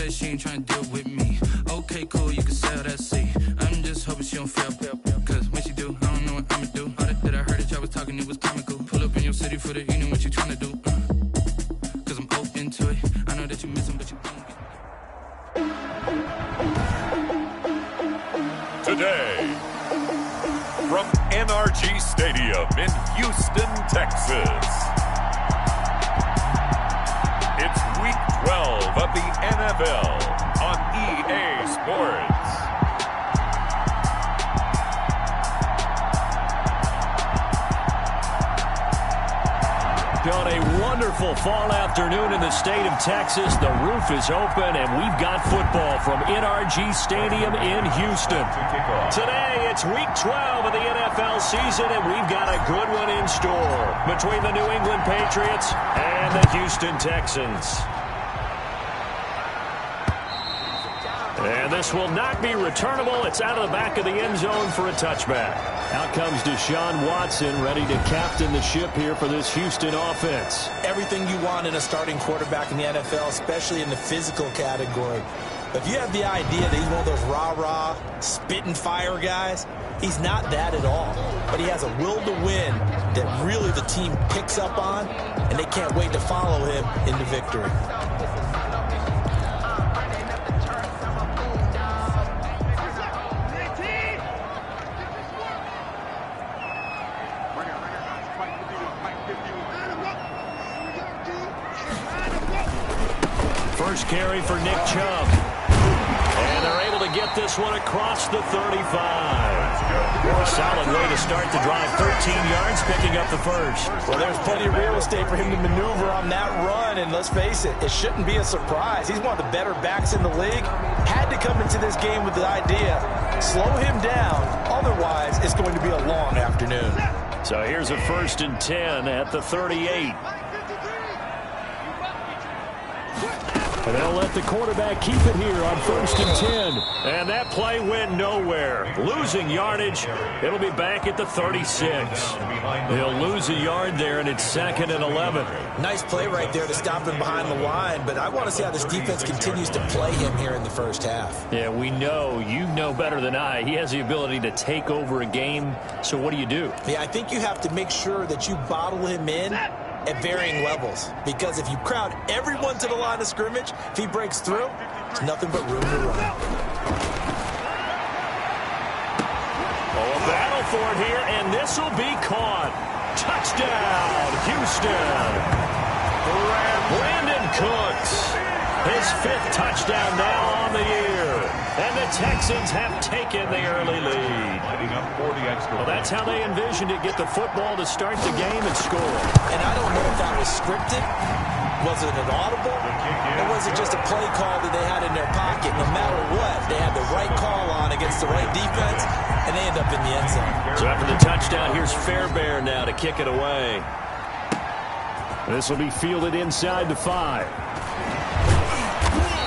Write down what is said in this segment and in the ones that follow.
bet she ain't trying to deal with me. Okay, cool, you can sell that seat. I'm just hoping she don't fail. Cause when she do, I don't know what I'ma do. All that I heard that y'all was talking, it was comical. Pull up in your city for the evening, what you trying to do? Cause I'm open to it. I know that you miss him, but you don't get. Today, from NRG Stadium in Houston, Texas, it's Week 12 of the NFL on EA Sports. On a wonderful fall afternoon in the state of Texas, the roof is open, and we've got football from NRG Stadium in Houston. Today, it's Week 12 of the NFL season, and we've got a good one in store between the New England Patriots and the Houston Texans. And this will not be returnable. It's out of the back of the end zone for a touchback. Out comes Deshaun Watson, ready to captain the ship here for this Houston offense. Everything you want in a starting quarterback in the NFL, especially in the physical category. If you have the idea that he's one of those rah-rah, spit and fire guys, he's not that at all. But he has a will to win that really the team picks up on, and they can't wait to follow him into victory. First carry for Nick Chubb. And they're able to get this one across the 35. A solid way to start the drive. 13 yards, picking up the first. Well, there's plenty of real estate for him to maneuver on that run. And let's face it, it shouldn't be a surprise. He's one of the better backs in the league. Had to come into this game with the idea, slow him down. Otherwise, it's going to be a long afternoon. So here's a 1st and 10 at the 38. And they'll let the quarterback keep it here on 1st and 10. And that play went nowhere. Losing yardage. It'll be back at the 36. They'll lose a yard there, and it's 2nd and 11. Nice play right there to stop him behind the line. But I want to see how this defense continues to play him here in the first half. Yeah, we know. You know better than I. He has the ability to take over a game. So what do you do? Yeah, I think you have to make sure that you bottle him in at varying levels, because if you crowd everyone to the line of scrimmage, if he breaks through, it's nothing but room to run. Oh, a battle for it here, and this will be caught. Touchdown, Houston. Brandon Cooks, his 5th touchdown now on the year. And the Texans have taken the early lead. Well, that's how they envisioned it, get the football to start the game and score. And I don't know if that was scripted. Was it an audible? Or was it just a play call that they had in their pocket? No matter what, they had the right call on against the right defense, and they end up in the end zone. So after the touchdown, here's Fairbairn now to kick it away. This will be fielded inside the 5.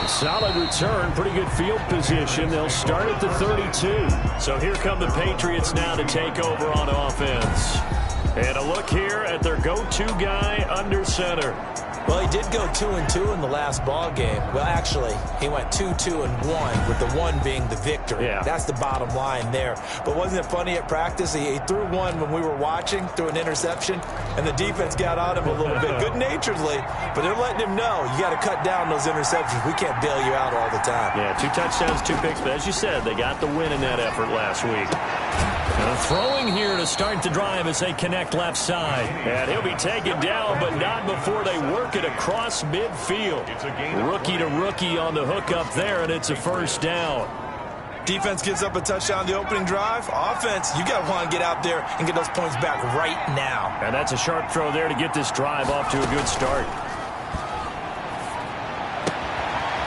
Solid return, pretty good field position. They'll start at the 32. So here come the Patriots now to take over on offense. And a look here at their go-to guy under center. Well, he did go 2-2 in the last ball game. Well, actually, he went 2-2-1, with the 1 being the victory. Yeah. That's the bottom line there. But wasn't it funny at practice? He threw one when we were watching, threw an interception, and the defense got on him a little bit, good-naturedly. But they're letting him know, you got to cut down those interceptions. We can't bail you out all the time. Yeah, 2 touchdowns, 2 picks. But as you said, they got the win in that effort last week. And throwing here to start the drive as they connect left side. And he'll be taken down, but not before they work it across midfield. Rookie to rookie on the hook up there, and it's a 1st down. Defense gives up a touchdown the opening drive. Offense, you got to want to get out there and get those points back right now. And that's a sharp throw there to get this drive off to a good start.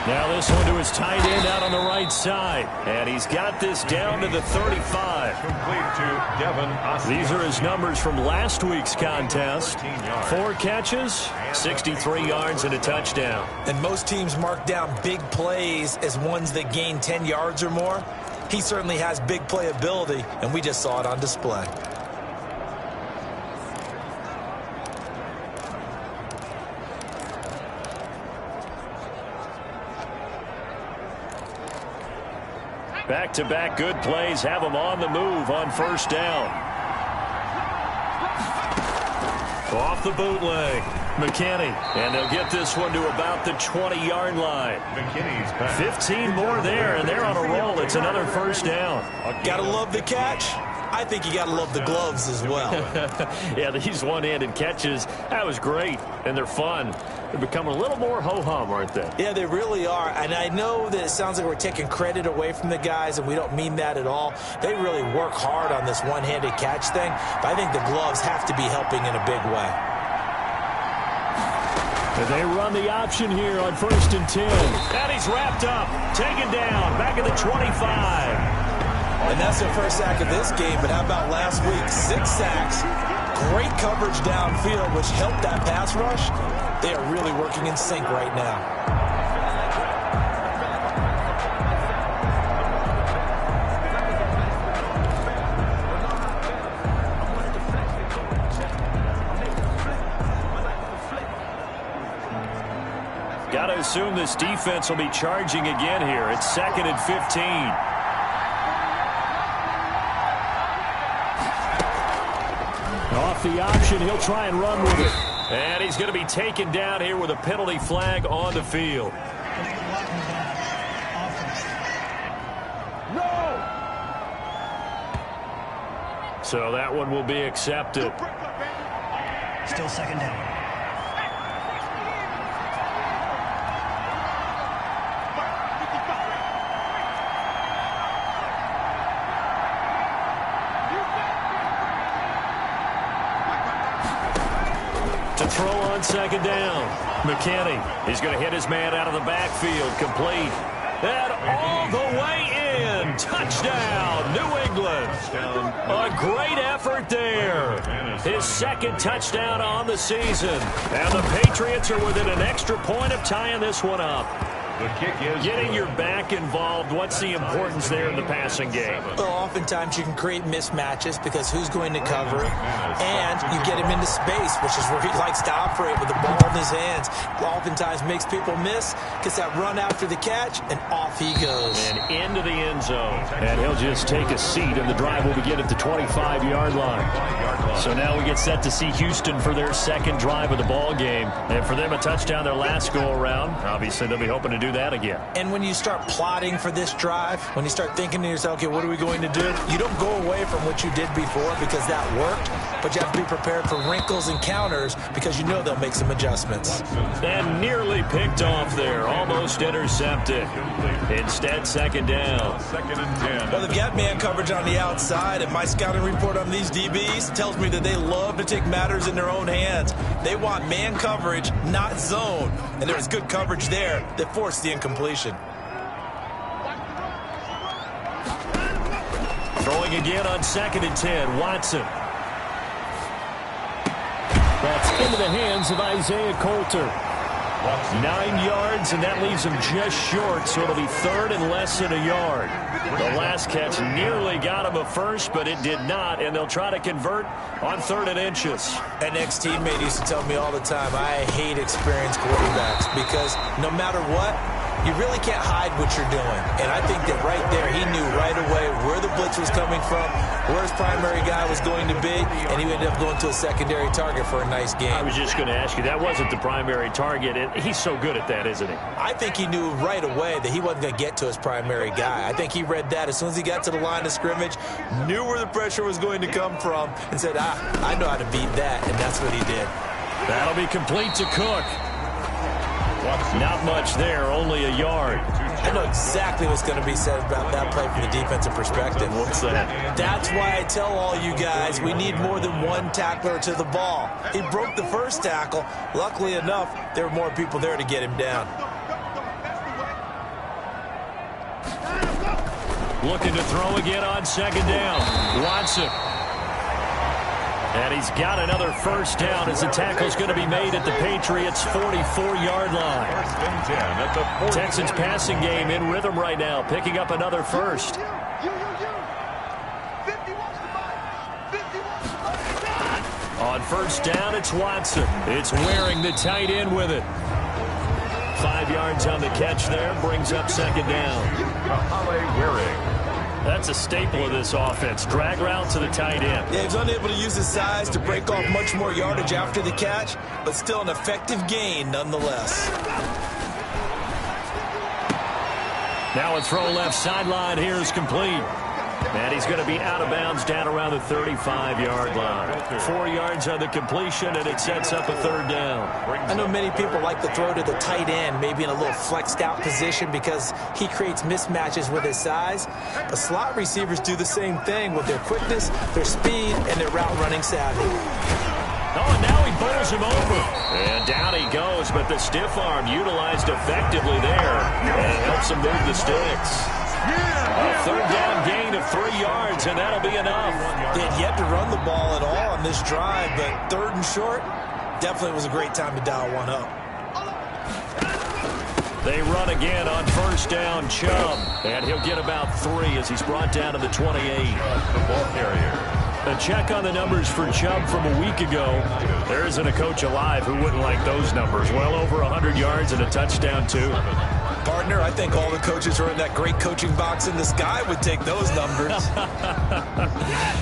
Now this one to his tight end out on the right side. And he's got this down to the 35. Complete to Devin Austin. These are his numbers from last week's contest. 4 catches, 63 yards, and a touchdown. And most teams mark down big plays as ones that gain 10 yards or more. He certainly has big playability, and we just saw it on display. Back-to-back good plays have them on the move on first down. Off the bootleg, McKinney. And they'll get this one to about the 20-yard line. 15 more there, and they're on a roll. It's another first down. Gotta love the catch. I think you gotta love the gloves as well. Yeah, these one-handed catches, that was great, and they're fun. They're becoming a little more ho-hum, aren't they? Yeah, they really are. And I know that it sounds like we're taking credit away from the guys, and we don't mean that at all. They really work hard on this one-handed catch thing, but I think the gloves have to be helping in a big way. And they run the option here on 1st and 10. And he's wrapped up, taken down, back at the 25. And that's their first sack of this game, but how about last week? 6 sacks, great coverage downfield, which helped that pass rush. They are really working in sync right now. Got to assume this defense will be charging again here. It's 2nd and 15. Off the option, he'll try and run with it. And he's going to be taken down here with a penalty flag on the field. No! So that one will be accepted. Still 2nd down. Throw on 2nd down. McKinney, he's going to hit his man out of the backfield, complete. And all the way in. Touchdown, New England. A great effort there. His 2nd touchdown on the season. And the Patriots are within an extra point of tying this one up. The kick is getting your back involved. What's the importance there in the passing game? Well, oftentimes you can create mismatches because who's going to cover it, and you get him into space, which is where he likes to operate with the ball in his hands. Oftentimes makes people miss, gets that run after the catch, and off he goes. And into the end zone. And he'll just take a seat, and the drive will begin at the 25-yard line. So now we get set to see Houston for their 2nd drive of the ball game. And for them, a touchdown their last go-around. Obviously, they'll be hoping to do that again. And when you start plotting for this drive, when you start thinking to yourself, okay, what are we going to do? You don't go away from what you did before because that worked, but you have to be prepared for wrinkles and counters because you know they'll make some adjustments. And nearly picked off there, almost intercepted. Instead, 2nd down. 2nd and 10. Well, they've got man coverage on the outside, and my scouting report on these DBs tells me that they love to take matters in their own hands. They want man coverage, not zone. And there was good coverage there that forced the incompletion. Throwing again on 2nd and 10, Watson. That's into the hands of Isaiah Coulter. 9 yards, and that leaves him just short, so it'll be 3rd and less than a yard. The last catch nearly got him a first, but it did not, and they'll try to convert on 3rd and inches. An ex-teammate used to tell me all the time, I hate experienced quarterbacks because no matter what, you really can't hide what you're doing. And I think that right there, he knew right away where the blitz was coming from, where his primary guy was going to be, and he ended up going to a secondary target for a nice game. I was just going to ask you, that wasn't the primary target, and he's so good at that, isn't he? I think he knew right away that he wasn't going to get to his primary guy. I think he read that as soon as he got to the line of scrimmage, knew where the pressure was going to come from, and said, I know how to beat that, and that's what he did. That'll be complete to Cook. Not much there, only a yard. I know exactly what's going to be said about that play from the defensive perspective. What's that? That's why I tell all you guys we need more than one tackler to the ball. He broke the first tackle. Luckily enough, there were more people there to get him down. Looking to throw again on 2nd down. Watson. And he's got another first down as the tackle's going to be made at the Patriots' 44-yard line. 1st and 10 at the 40. Texans passing game in rhythm right now, picking up another first. On 1st down, it's Watson. It's Waring, the tight end, with it. 5 yards on the catch there, brings up 2nd down. Kahale Waring. That's a staple of this offense. Drag route to the tight end. Yeah, he's unable to use his size to break off much more yardage after the catch, but still an effective gain nonetheless. Now a throw left sideline here is complete. And he's going to be out of bounds down around the 35-yard line. 4 yards on the completion, and it sets up a third down. I know many people like to throw to the tight end, maybe in a little flexed out position because he creates mismatches with his size. But slot receivers do the same thing with their quickness, their speed, and their route running savvy. Oh, and now he bowls him over. And down he goes, but the stiff arm utilized effectively there. And it helps him move the sticks. A third down gain of 3 yards, and that'll be enough. They had yet to run the ball at all on this drive, but third and short definitely was a great time to dial one up. They run again on first down, Chubb. And he'll get about 3 as he's brought down to the 28. The ball carrier. A check on the numbers for Chubb from a week ago. There isn't a coach alive who wouldn't like those numbers. Well over 100 yards and a touchdown, too. Partner, I think all the coaches who are in that great coaching box in the sky would take those numbers.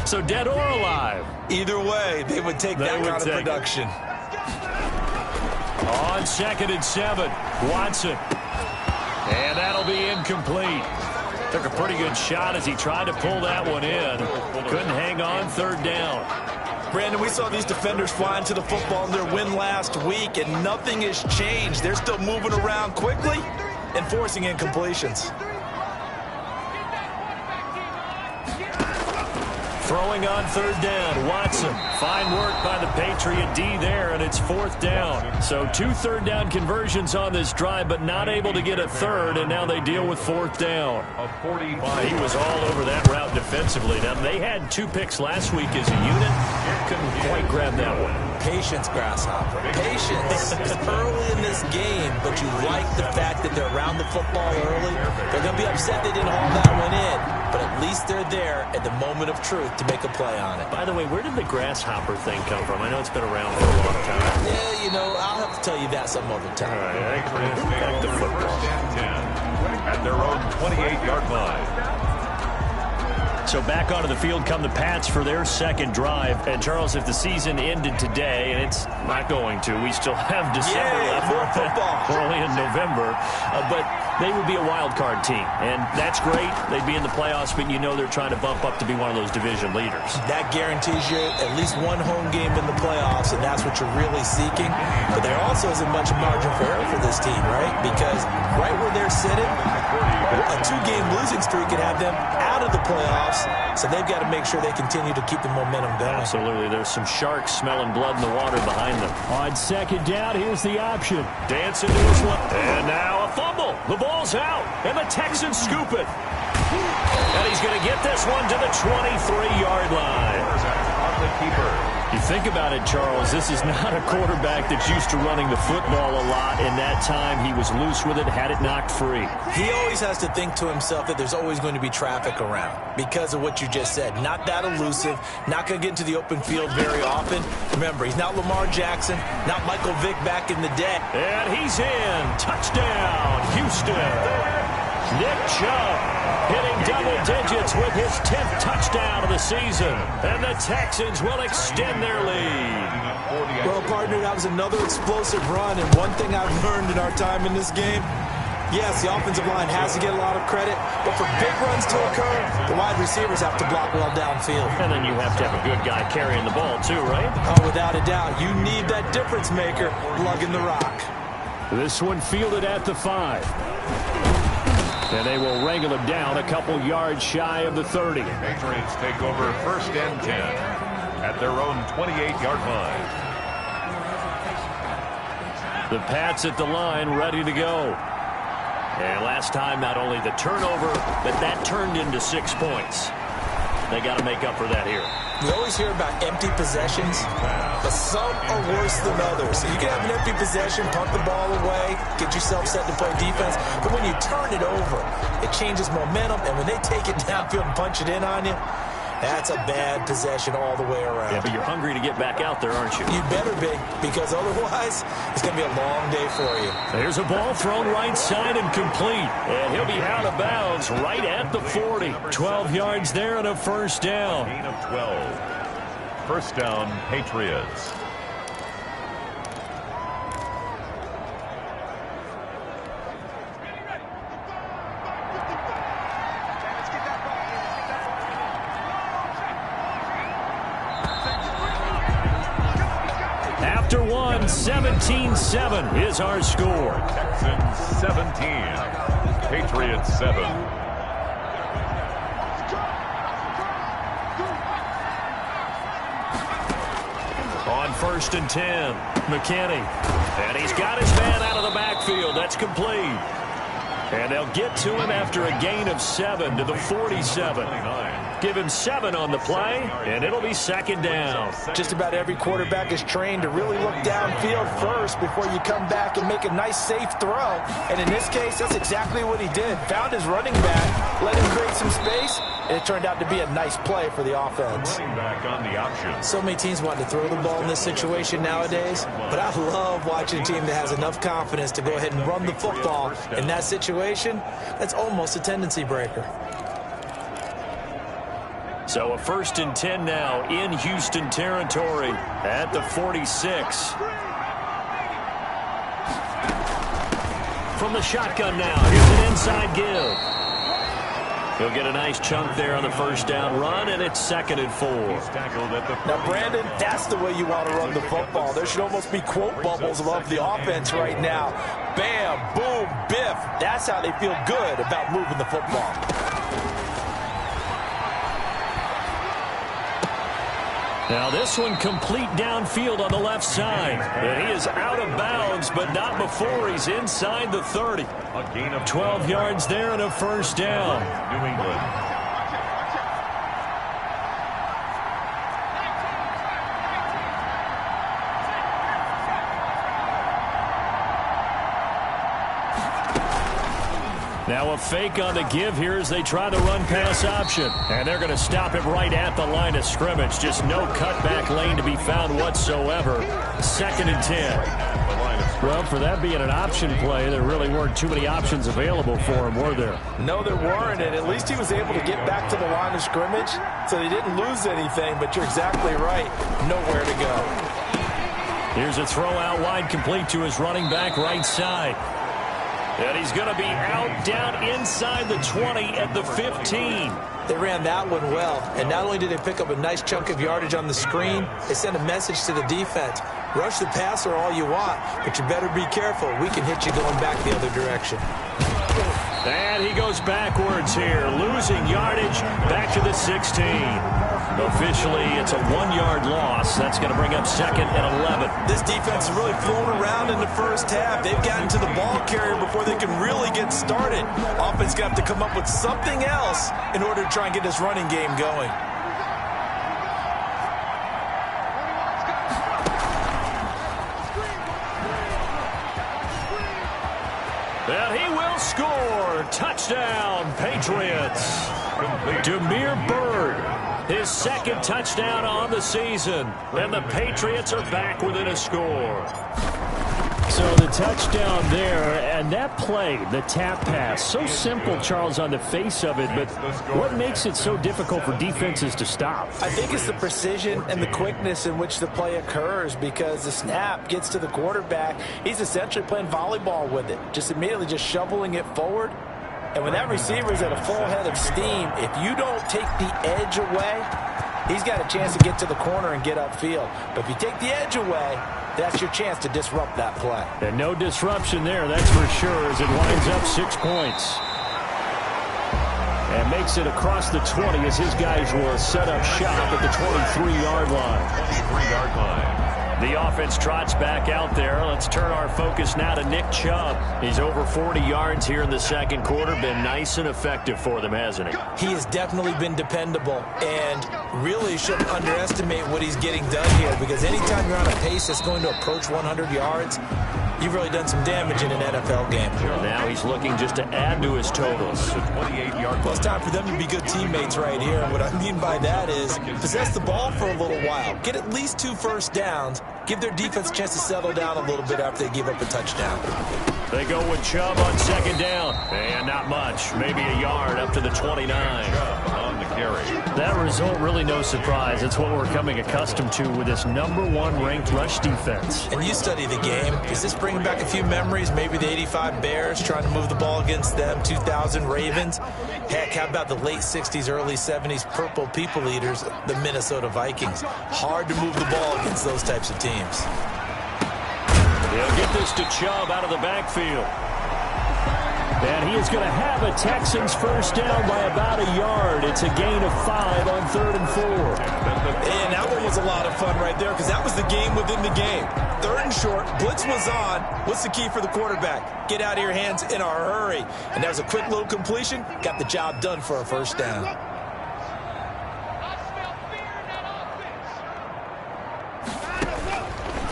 So dead or alive? Either way, they would take that kind of production. On 2nd and 7, Watson. And that'll be incomplete. Took a pretty good shot as he tried to pull that one in. Couldn't hang on, third down. Brandon, we saw these defenders fly into the football in their win last week, and nothing has changed. They're still moving around quickly and forcing incompletions. Throwing on third down, Watson. Fine work by the Patriot D there, and it's 4th down. So 2 third down conversions on this drive, but not able to get a third, and now they deal with 4th down. He was all over that route defensively. Now, they had 2 picks last week as a unit. Couldn't quite grab that one. Patience, Grasshopper. Patience. It's early in this game, but you like the fact that they're around the football early. They're going to be upset they didn't haul that one in, but at least they're there at the moment of truth to make a play on it. By the way, where did the grasshopper thing come from? I know it's been around for a long time. Yeah, you know, I'll have to tell you that some other time. All right, back to football. At their own 28-yard line. So back onto the field come the Pats for their second drive. And, Charles, if the season ended today, and it's not going to, we still have December left. More football. We're only in November. But they would be a wild card team. And that's great. They'd be in the playoffs, but you know they're trying to bump up to be one of those division leaders. That guarantees you at least one home game in the playoffs, and that's what you're really seeking. But there also isn't much margin for error for this team, right? Because right where they're sitting, a 2-game losing streak could have them out of the playoffs. So they've got to make sure they continue to keep the momentum going. Absolutely. There's some sharks smelling blood in the water behind them. On second down, here's the option. Dance into his one. And now a fumble. The ball's out. And the Texans scoop it. And he's going to get this one to the 23-yard line. You think about it, Charles, this is not a quarterback that's used to running the football a lot. In that time, he was loose with it, had it knocked free. He always has to think to himself that there's always going to be traffic around because of what you just said. Not that elusive, not going to get into the open field very often. Remember, he's not Lamar Jackson, not Michael Vick back in the day. And he's in. Touchdown, Houston. Nick Chubb hitting double digits with his 10th touchdown of the season. And the Texans will extend their lead. Well, partner, that was another explosive run. And one thing I've learned in our time in this game, yes, the offensive line has to get a lot of credit. But for big runs to occur, the wide receivers have to block well downfield. And then you have to have a good guy carrying the ball too, right? Oh, without a doubt. You need that difference maker lugging the rock. This one fielded at the 5. And they will wrangle him down a couple yards shy of the 30. Patriots take over 1st and 10 at their own 28-yard line. The Pats at the line, ready to go. And last time, not only the turnover, but that turned into 6 points. They got to make up for that here. We always hear about empty possessions, but some are worse than others. So you can have an empty possession, punt the ball away, get yourself set to play defense. But when you turn it over, it changes momentum. And when they take it downfield and punch it in on you, That's a bad possession all the way around. Yeah, but you're hungry to get back out there, aren't you? You better be, because otherwise it's going to be a long day for you. There's a ball thrown right side and complete. And he'll be out of bounds right at the 40. 12 yards there and a first down. Gain of 12. First down, Patriots. After one, 17-7 is our score. Texans 17. Patriots 7. On 1st and 10, McKinney. And he's got his man out of the backfield. That's complete. And they'll get to him after a gain of 7 to the 47. Give him 7 on the play, and it'll be second down. Just about every quarterback is trained to really look downfield first before you come back and make a nice, safe throw. And in this case, that's exactly what he did. Found his running back, let him create some space, and it turned out to be a nice play for the offense. Running back on the option. So many teams want to throw the ball in this situation nowadays, but I love watching a team that has enough confidence to go ahead and run the football. In that situation, that's almost a tendency breaker. So a 1st and 10 now in Houston territory at the 46. From the shotgun now, here's an inside give. He'll get a nice chunk there on the first down run, and it's 2nd and 4. Now, Brandon, that's the way you want to run the football. There should almost be quote bubbles above the offense right now. Bam, boom, biff. That's how they feel good about moving the football. Now this one complete downfield on the left side. And he is out of bounds, but not before he's inside the 30. A gain of 12 yards there and a first down. New England. Now a fake on the give here as they try the run-pass option. And they're going to stop it right at the line of scrimmage. Just no cutback lane to be found whatsoever. 2nd and 10. Well, for that being an option play, there really weren't too many options available for him, were there? No, there weren't, and at least he was able to get back to the line of scrimmage, so they didn't lose anything, but you're exactly right. Nowhere to go. Here's a throw out wide complete to his running back right side. And he's going to be out down inside the 20 at the 15. They ran that one well, and not only did they pick up a nice chunk of yardage on the screen, they sent a message to the defense. Rush the passer all you want, but you better be careful. We can hit you going back the other direction. And he goes backwards here, losing yardage back to the 16. Officially, it's a 1-yard loss. That's going to bring up 2nd and 11. This defense has really flown around in the first half. They've gotten to the ball carrier before they can really get started. Offense going to have to come up with something else in order to try and get this running game going. And he will score. Touchdown, Patriots. Damiere Byrd, his 2nd touchdown on the season. And the Patriots are back within a score. So the touchdown there, and that play, the tap pass, so simple, Charles, on the face of it, but what makes it so difficult for defenses to stop? I think it's the precision and the quickness in which the play occurs, because the snap gets to the quarterback. He's essentially playing volleyball with it, just immediately just shoveling it forward. And when that receiver is at a full head of steam, if you don't take the edge away, he's got a chance to get to the corner and get upfield. But if you take the edge away, that's your chance to disrupt that play. And no disruption there, that's for sure, as it winds up 6 points. And makes it across the 20 as his guys will set up shop at the 23-yard line. 23-yard line. The offense trots back out there. Let's turn our focus now to Nick Chubb. He's over 40 yards here in the second quarter. Been nice and effective for them, hasn't he? He has definitely been dependable, and really shouldn't underestimate what he's getting done here, because anytime you're on a pace that's going to approach 100 yards, you've really done some damage in an NFL game. Now he's looking just to add to his totals. 28-yard Well, it's time for them to be good teammates right here. And what I mean by that is possess the ball for a little while. Get at least 2 first downs. Give their defense a chance to settle down a little bit after they give up a touchdown. They go with Chubb on second down. And not much. Maybe a yard up to the 29. on the carry. That result, really no surprise. It's what we're coming accustomed to with this #1 ranked rush defense. And you study the game. Is this bringing back a few memories? Maybe the 85 Bears trying to move the ball against them, 2000 Ravens. Heck, how about the late 60s, early 70s Purple People Eaters, the Minnesota Vikings? Hard to move the ball against those types of teams. They'll get this to Chubb out of the backfield. And he is going to have a Texans first down by about a yard. It's a gain of 5 on 3rd and 4. And that one was a lot of fun right there because that was the game within the game. 3rd and short, blitz was on. What's the key for the quarterback? Get out of your hands in a hurry. And that was a quick little completion. Got the job done for a first down.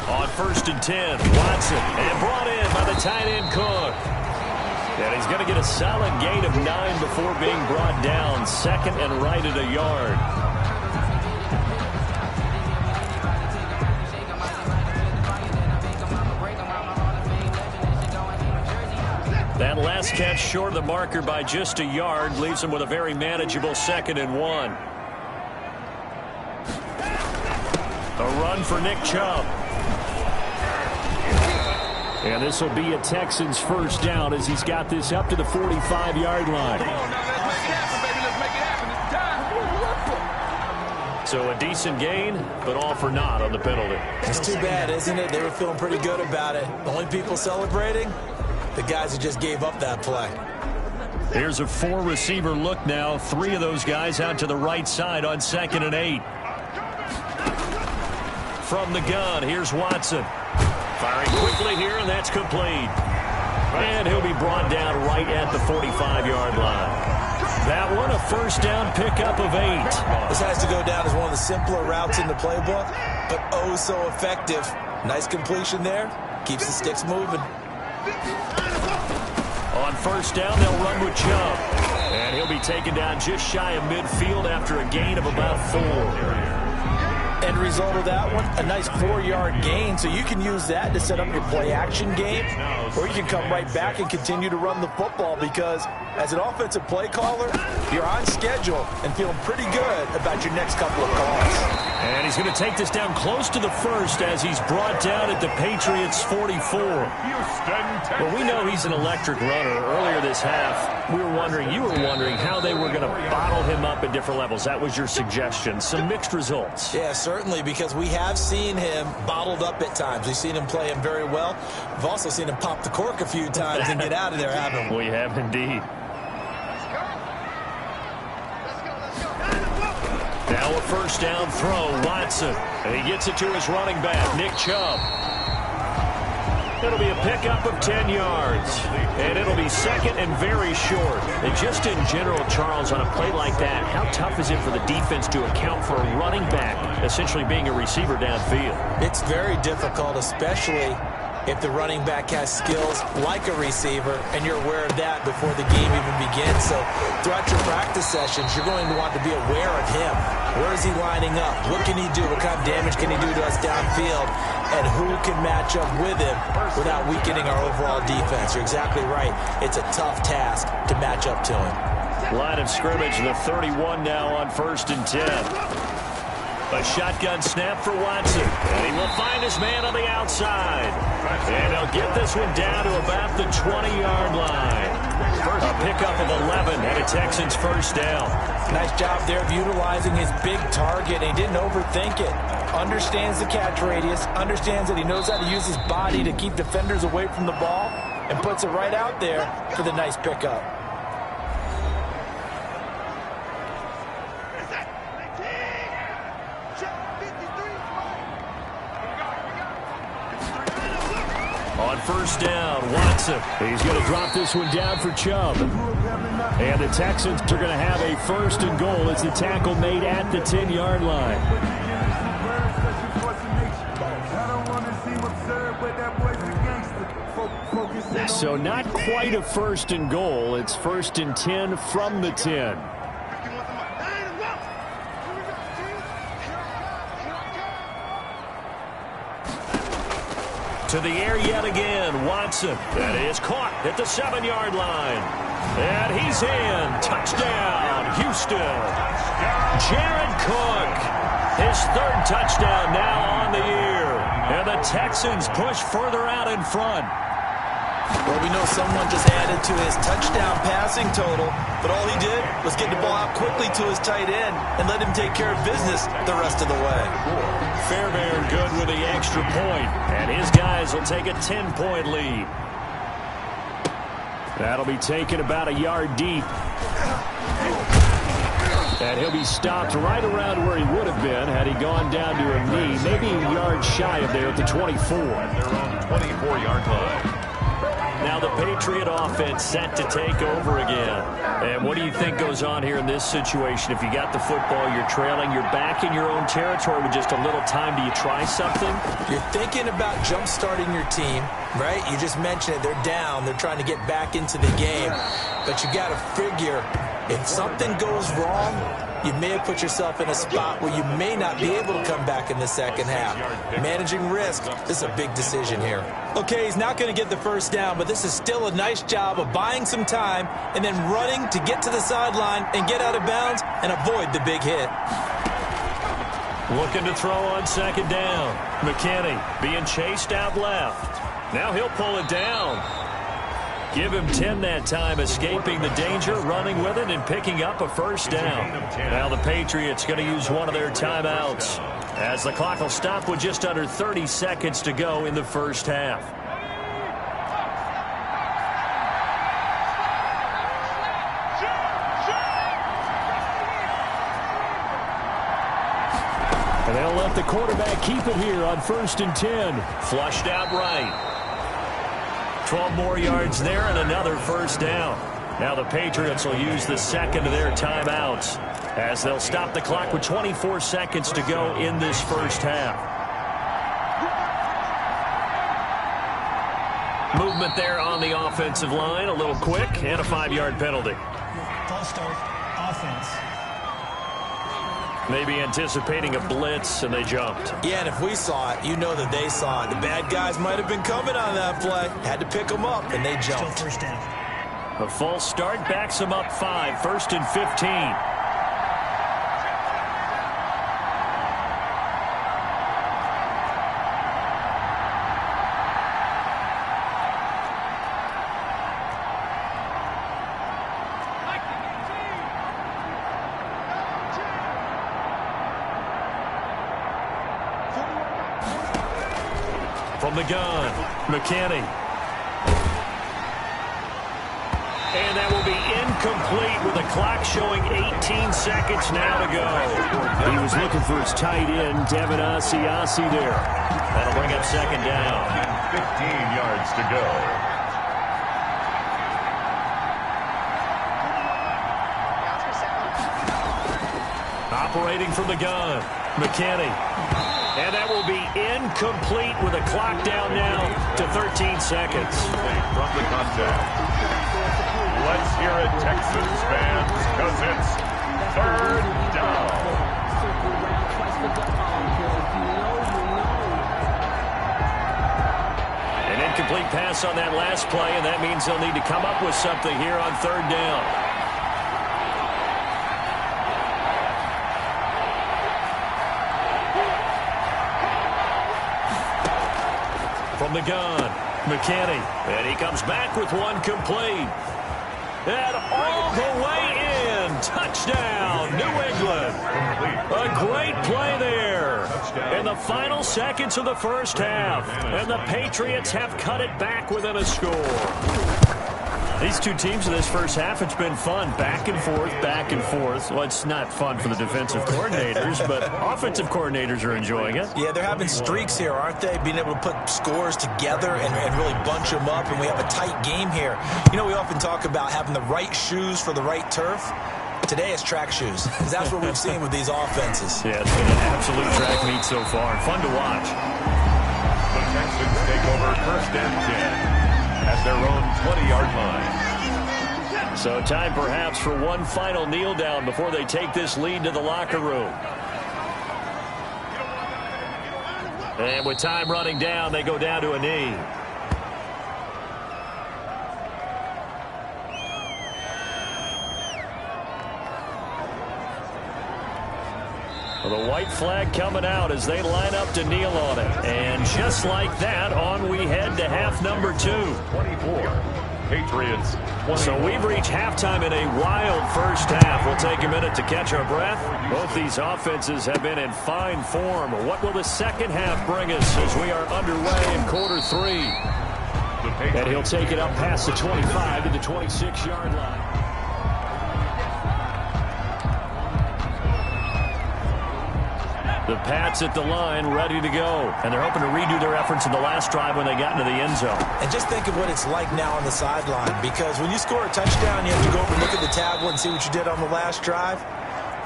On 1st and 10, Watson, and brought in by the tight end Cook. And he's going to get a solid gain of 9 before being brought down. 2nd and right at a yard. That last catch short of the marker by just a yard leaves him with a very manageable 2nd and 1. A run for Nick Chubb. And this will be a Texans first down as he's got this up to the 45-yard line. So a decent gain, but all for naught on the penalty. It's too bad, isn't it? They were feeling pretty good about it. The only people celebrating, the guys who just gave up that play. Here's a 4-receiver look now. 3 of those guys out to the right side on 2nd and 8. From the gun, here's Watson. Firing quickly here, and that's complete. And he'll be brought down right at the 45-yard line. That one, a first down pickup of 8. This has to go down as one of the simpler routes in the playbook, but oh so effective. Nice completion there. Keeps the sticks moving. On first down, they'll run with Chubb. And he'll be taken down just shy of midfield after a gain of about 4. End result of that one, a nice 4-yard gain, so you can use that to set up your play-action game, or you can come right back and continue to run the football because as an offensive play caller, you're on schedule and feeling pretty good about your next couple of calls. And he's going to take this down close to the 1st as he's brought down at the Patriots' 44. Well, we know he's an electric runner. Earlier this half, you were wondering how they were going to bottle him up at different levels. That was your suggestion. Some mixed results. Yeah, certainly, because we have seen him bottled up at times. We've seen him play him very well. We've also seen him pop the cork a few times and get out of there, haven't we? We have indeed. Now a first down throw, Watson. And he gets it to his running back, Nick Chubb. It'll be a pickup of 10 yards. And it'll be 2nd and very short. And just in general, Charles, on a play like that, how tough is it for the defense to account for a running back essentially being a receiver downfield? It's very difficult, especially if the running back has skills like a receiver, and you're aware of that before the game even begins. So throughout your practice sessions, you're going to want to be aware of him. Where is he lining up? What can he do? What kind of damage can he do to us downfield? And who can match up with him without weakening our overall defense? You're exactly right. It's a tough task to match up to him. Line of scrimmage, the 31 now on 1st and 10. A shotgun snap for Watson. And he will find his man on the outside. And he'll get this one down to about the 20-yard line. A pickup of 11 and a Texans first down. Nice job there of utilizing his big target. He didn't overthink it. Understands the catch radius. Understands that he knows how to use his body to keep defenders away from the ball. And puts it right out there for the nice pickup. On first down, Watson. He's going to drop this one down for Chubb. And the Texans are going to have a 1st and goal as the tackle made at the 10-yard line. So not quite a 1st and goal. It's 1st and 10 from the 10. To the air yet again, Watson. That is caught at the 7-yard line. And he's in. Touchdown, Houston. Jared Cook, his 3rd touchdown now on the year. And the Texans push further out in front. Well, we know someone just added to his touchdown passing total, but all he did was get the ball out quickly to his tight end and let him take care of business the rest of the way. Fairbairn good with the extra point, and his guys will take a 10-point lead. That'll be taken about a yard deep. And he'll be stopped right around where he would have been had he gone down to a knee, maybe a yard shy of there at the 24. Their own 24-yard line. Now the Patriot offense set to take over again. And what do you think goes on here in this situation? If you got the football, you're trailing, you're back in your own territory with just a little time. Do you try something? You're thinking about jump-starting your team, right? You just mentioned it. They're down. They're trying to get back into the game. But you got to figure, if something goes wrong, you may have put yourself in a spot where you may not be able to come back in the second half. Managing risk, this is a big decision here. Okay, he's not going to get the first down, but this is still a nice job of buying some time and then running to get to the sideline and get out of bounds and avoid the big hit. Looking to throw on 2nd down. McKinney being chased out left. Now he'll pull it down. Give him 10 that time, escaping the danger, running with it, and picking up a 1st down. Now the Patriots going to use one of their timeouts, as the clock will stop with just under 30 seconds to go in the 1st half. And they'll let the quarterback keep it here on 1st and 10. Flushed out right. 12 more yards there and another 1st down. Now the Patriots will use the 2nd of their timeouts as they'll stop the clock with 24 seconds to go in this 1st half. Movement there on the offensive line, a little quick, and a 5-yard penalty. False start, offense. Maybe anticipating a blitz, and they jumped. Yeah, and if we saw it, you know that they saw it. The bad guys might have been coming on that play. Had to pick them up, and they jumped. Still 1st down. A false start backs them up 5, 1st and 15. From the gun, McKinney. And that will be incomplete with the clock showing 18 seconds now to go. He was looking for his tight end, Devin Asiasi there. That'll bring up 2nd down. 15 yards to go. Operating from the gun, McKinney. And that will be incomplete with the clock down now to 13 seconds. From the contact. Let's hear it, Texans fans, because it's 3rd down. An incomplete pass on that last play, and that means they'll need to come up with something here on 3rd down. From the gun, McKinney. And he comes back with one complete. And all the way in. Touchdown, New England. A great play there. In the final seconds of the 1st half. And the Patriots have cut it back within a score. These two teams in this 1st half, it's been fun. Back and forth, back and forth. Well, it's not fun for the defensive coordinators, but offensive coordinators are enjoying it. Yeah, they're having streaks here, aren't they? Being able to put scores together and really bunch them up, and we have a tight game here. You know, we often talk about having the right shoes for the right turf. Today it's track shoes, because that's what we've seen with these offenses. Yeah, it's been an absolute track meet so far. Fun to watch. The Texans take over 1st and 10. As their own 20-yard line. So time perhaps for one final kneel down before they take this lead to the locker room. And with time running down, they go down to a knee. Well, the white flag coming out as they line up to kneel on it. And just like that, on we head to half number 2. 24. Patriots 21. So we've reached halftime in a wild first half. We'll take a minute to catch our breath. Both these offenses have been in fine form. What will the second half bring us as we are underway in quarter 3? And he'll take it up past the 25 to the 26-yard line. The Pats at the line, ready to go. And they're hoping to redo their efforts in the last drive when they got into the end zone. And just think of what it's like now on the sideline. Because when you score a touchdown, you have to go over and look at the tablet and see what you did on the last drive.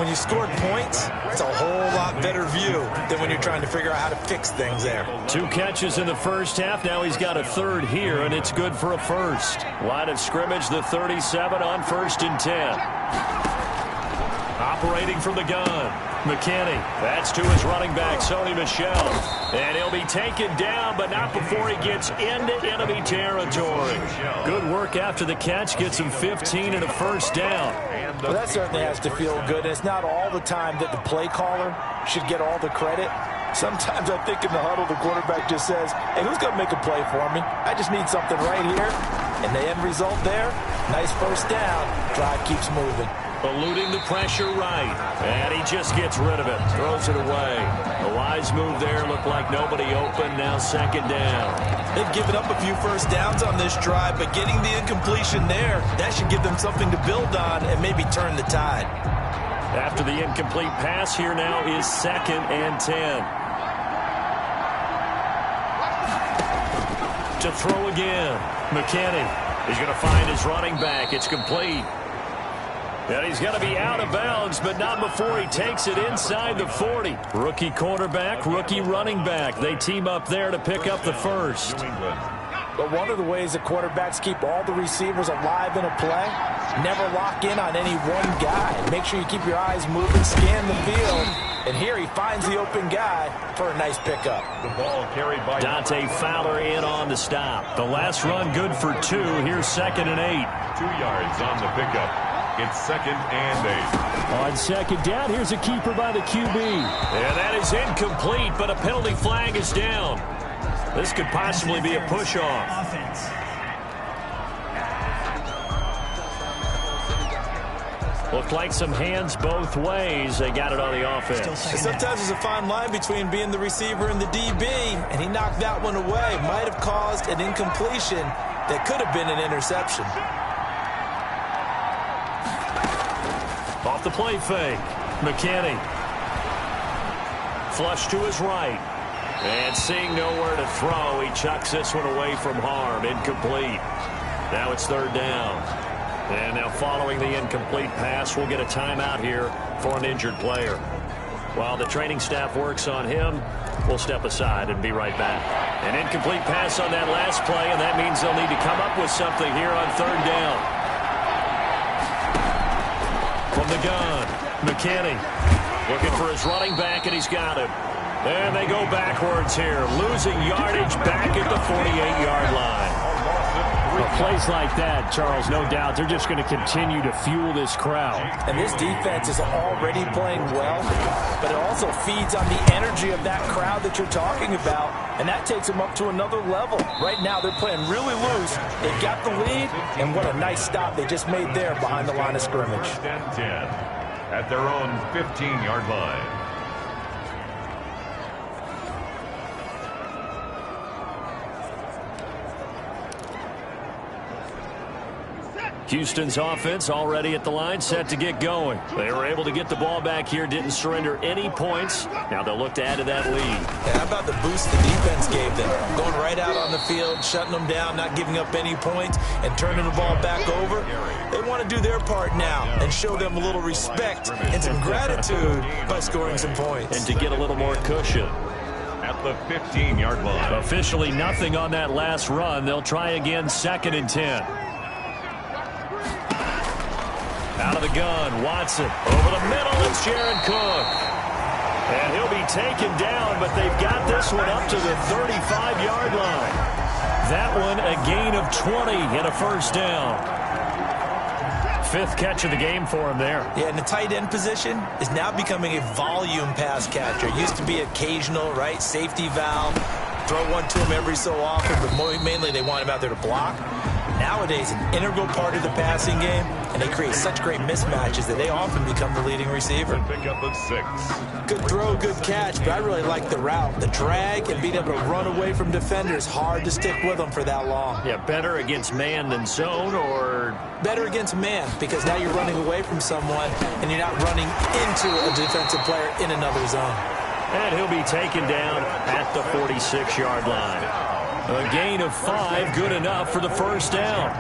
When you scored points, it's a whole lot better view than when you're trying to figure out how to fix things there. 2 catches in the first half. Now he's got a third here, and it's good for a first. Line of scrimmage, the 37 on 1st and 10. Operating from the gun. McKinney, that's to his running back, Sony Michel. And he'll be taken down, but not before he gets into enemy territory. Good work after the catch, gets him 15 and a first down. Well, that certainly has to feel good. And it's not all the time that the play caller should get all the credit. Sometimes I think in the huddle, the quarterback just says, hey, who's going to make a play for me? I just need something right here. And the end result there, nice first down. Drive keeps moving. Eluding the pressure right. And he just gets rid of it. Throws it away. A wise move there. Looked like nobody open. Now second down. They've given up a few first downs on this drive, but getting the incompletion there, that should give them something to build on and maybe turn the tide. After the incomplete pass, here now is 2nd and 10. To throw again. McKinney. He's going to find his running back. It's complete. And he's going to be out of bounds, but not before he takes it inside the 40. Rookie quarterback, rookie running back. They team up there to pick up the first. But one of the ways that quarterbacks keep all the receivers alive in a play, never lock in on any one guy. Make sure you keep your eyes moving, scan the field. And here he finds the open guy for a nice pickup. The ball carried by Dante Fowler in on the stop. The last run good for 2. Here's 2nd and 8. 2 yards on the pickup. It's 2nd and 8. On second down, here's a keeper by the QB. And that is incomplete, but a penalty flag is down. This could possibly be a push-off. Offense. Looked like some hands both ways. They got it on the offense. Sometimes there's a fine line between being the receiver and the DB, and he knocked that one away. Might have caused an incompletion that could have been an interception. Off the play fake. McKinney. Flush to his right. And seeing nowhere to throw, he chucks this one away from harm. Incomplete. Now it's 3rd down. And now following the incomplete pass, we'll get a timeout here for an injured player. While the training staff works on him, we'll step aside and be right back. An incomplete pass on that last play, and that means they'll need to come up with something here on 3rd down. From the gun, McKinney looking for his running back, and he's got him. And they go backwards here, losing yardage back at the 48-yard line. Well, plays like that, Charles, no doubt, they're just going to continue to fuel this crowd. And this defense is already playing well, but it also feeds on the energy of that crowd that you're talking about, and that takes them up to another level. Right now, they're playing really loose. They've got the lead, and what a nice stop they just made there behind the line of scrimmage. 10 at their own 15-yard line. Houston's offense already at the line, set to get going. They were able to get the ball back here, didn't surrender any points. Now they'll look to add to that lead. Yeah, how about the boost the defense gave them? Going right out on the field, shutting them down, not giving up any points, and turning the ball back over. They want to do their part now and show them a little respect and some gratitude by scoring some points. And to get a little more cushion. At the 15-yard line. Officially nothing on that last run. They'll try again, 2nd and 10. Out of the gun, Watson. Over the middle, it's Jared Cook. And he'll be taken down, but they've got this one up to the 35-yard line. That one a gain of 20 and a first down. 5th catch of the game for him there. Yeah, and the tight end position is now becoming a volume pass catcher. It used to be occasional, right? Safety valve. Throw one to him every so often, but mainly they want him out there to block. Nowadays, an integral part of the passing game, and they create such great mismatches that they often become the leading receiver. Pick up of 6. Good throw, good catch, but I really like the route. The drag and being able to run away from defenders, hard to stick with them for that long. Yeah, better against man than zone, or better against man, because now you're running away from someone and you're not running into a defensive player in another zone. And he'll be taken down at the 46-yard line. A gain of 5, good enough for the first down.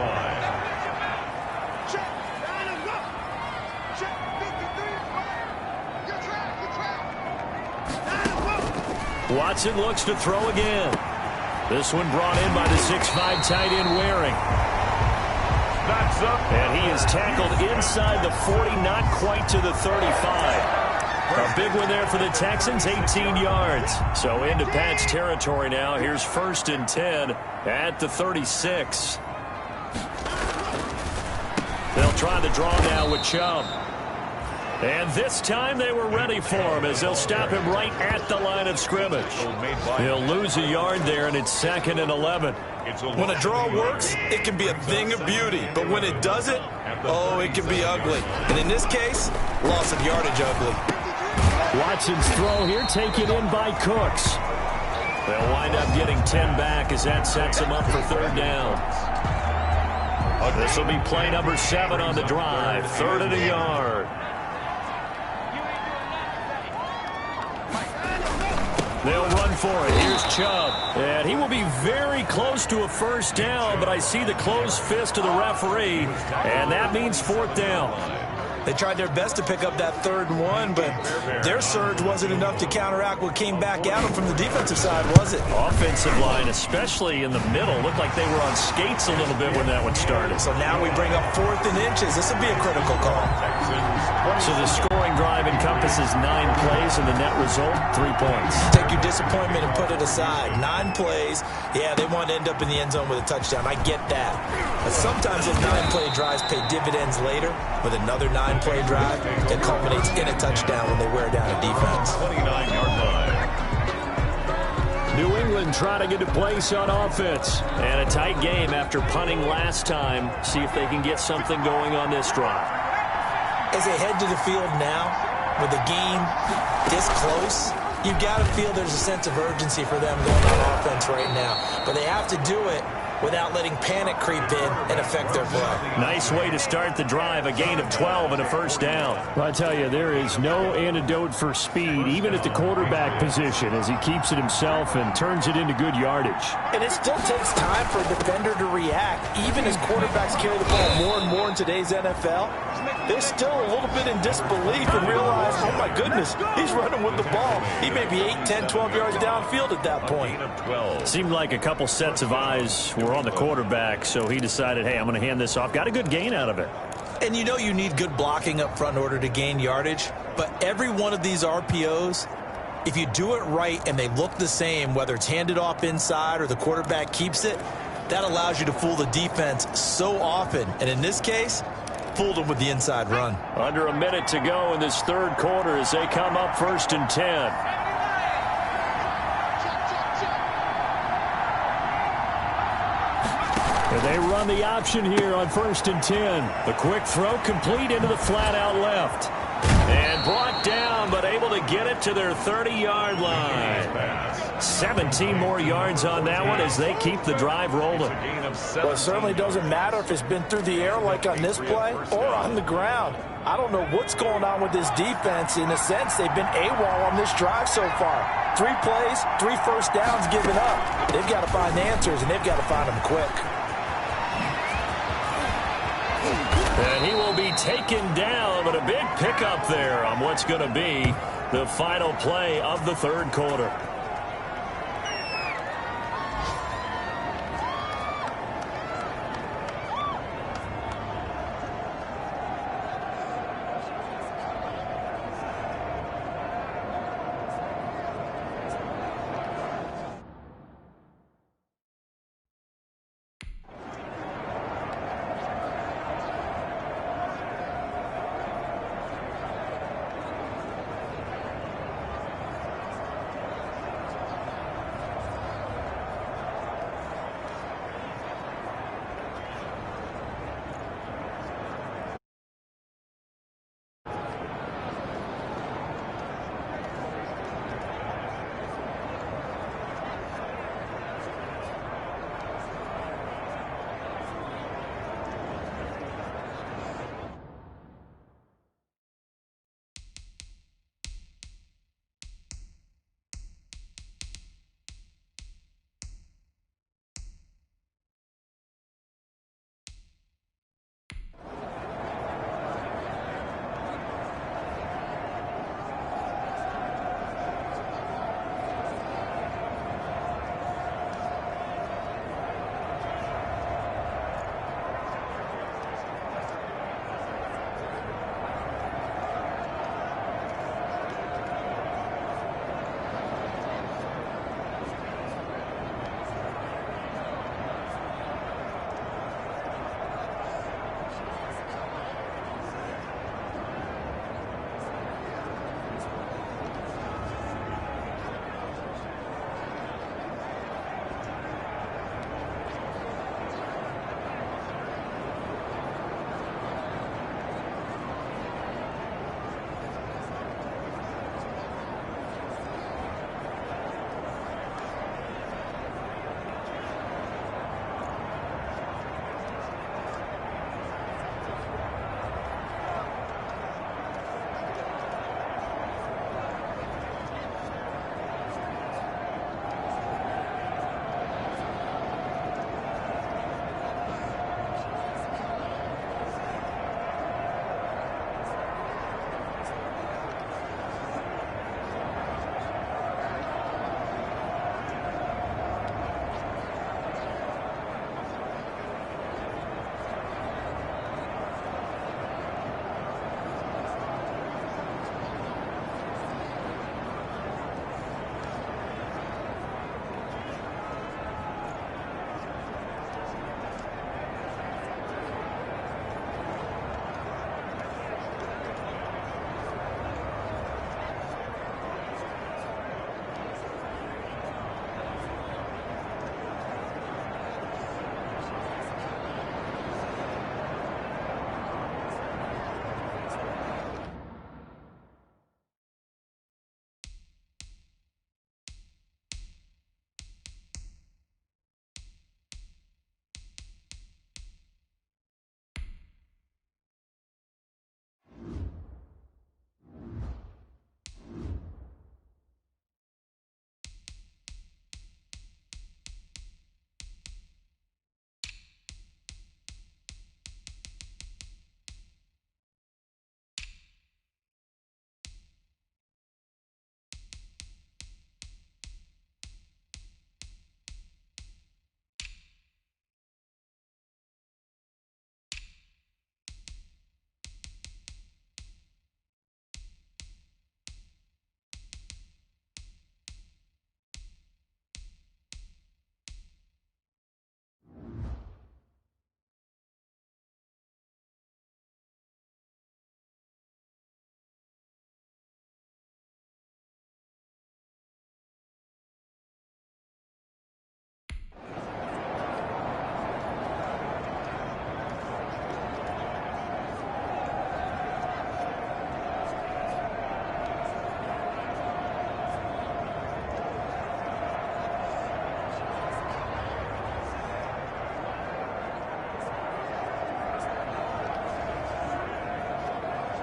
Watson looks to throw again. This one brought in by the 6'5" tight end Waring. That's up. And he is tackled inside the 40, not quite to the 35. A big one there for the Texans, 18 yards. So into Pats territory now. Here's 1st and 10 at the 36. They'll try the draw now with Chubb. And this time they were ready for him as they'll stop him right at the line of scrimmage. He'll lose a yard there, and it's 2nd and 11. When a draw works, it can be a thing of beauty. But when it doesn't, oh, it can be ugly. And in this case, loss of yardage ugly. Watson's throw here taken in by Cooks. They'll wind up getting 10 back as that sets them up for 3rd down. This will be play number 7 on the drive. 3rd and a yard. They'll run for it. Here's Chubb. And he will be very close to a first down, but I see the closed fist of the referee, and that means 4th down. They tried their best to pick up that 3rd and 1, but their surge wasn't enough to counteract what came back at them from the defensive side, was it? Offensive line, especially in the middle, looked like they were on skates a little bit when that one started. So now we bring up 4th and inches. This will be a critical call. So the scoring drive encompasses 9 plays, and the net result, 3 points. Take your disappointment and put it aside. 9 plays. Yeah, they want to end up in the end zone with a touchdown. I get that. But sometimes those 9-play drives pay dividends later with another 9-play drive that culminates in a touchdown when they wear down a defense. 29-yard line. New England trying to get a place on offense. And a tight game after punting last time. See if they can get something going on this drive. As they head to the field now, with the game this close, you've got to feel there's a sense of urgency for them going on offense right now. But they have to do it without letting panic creep in and affect their play. Nice way to start the drive, a gain of 12 and a first down. Well, I tell you, there is no antidote for speed, even at the quarterback position, as he keeps it himself and turns it into good yardage. And it still takes time for a defender to react, even as quarterbacks carry the ball more and more in today's NFL. They're still a little bit in disbelief and realize, oh my goodness, he's running with the ball. He may be 8, 10, 12 yards downfield at that point. Seemed like a couple sets of eyes were on the quarterback, so he decided, hey, I'm going to hand this off. Got a good gain out of it. And you know you need good blocking up front in order to gain yardage, but every one of these RPOs, if you do it right and they look the same, whether it's handed off inside or the quarterback keeps it, that allows you to fool the defense so often. And in this case, fooled them with the inside run. Under a minute to go in this 3rd quarter as they come up 1st and 10. And they run the option here on 1st and 10. The quick throw complete into the flat out left. And brought down, but able to get it to their 30-yard line. 17 more yards on that one as they keep the drive rolling. Well, it certainly doesn't matter if it's been through the air like on this play or on the ground. I don't know what's going on with this defense. In a sense, they've been AWOL on this drive so far. 3 plays, 3 first downs given up. They've got to find answers, and they've got to find them quick. And he will be taken down, but a big pickup there on what's going to be the final play of the 3rd quarter.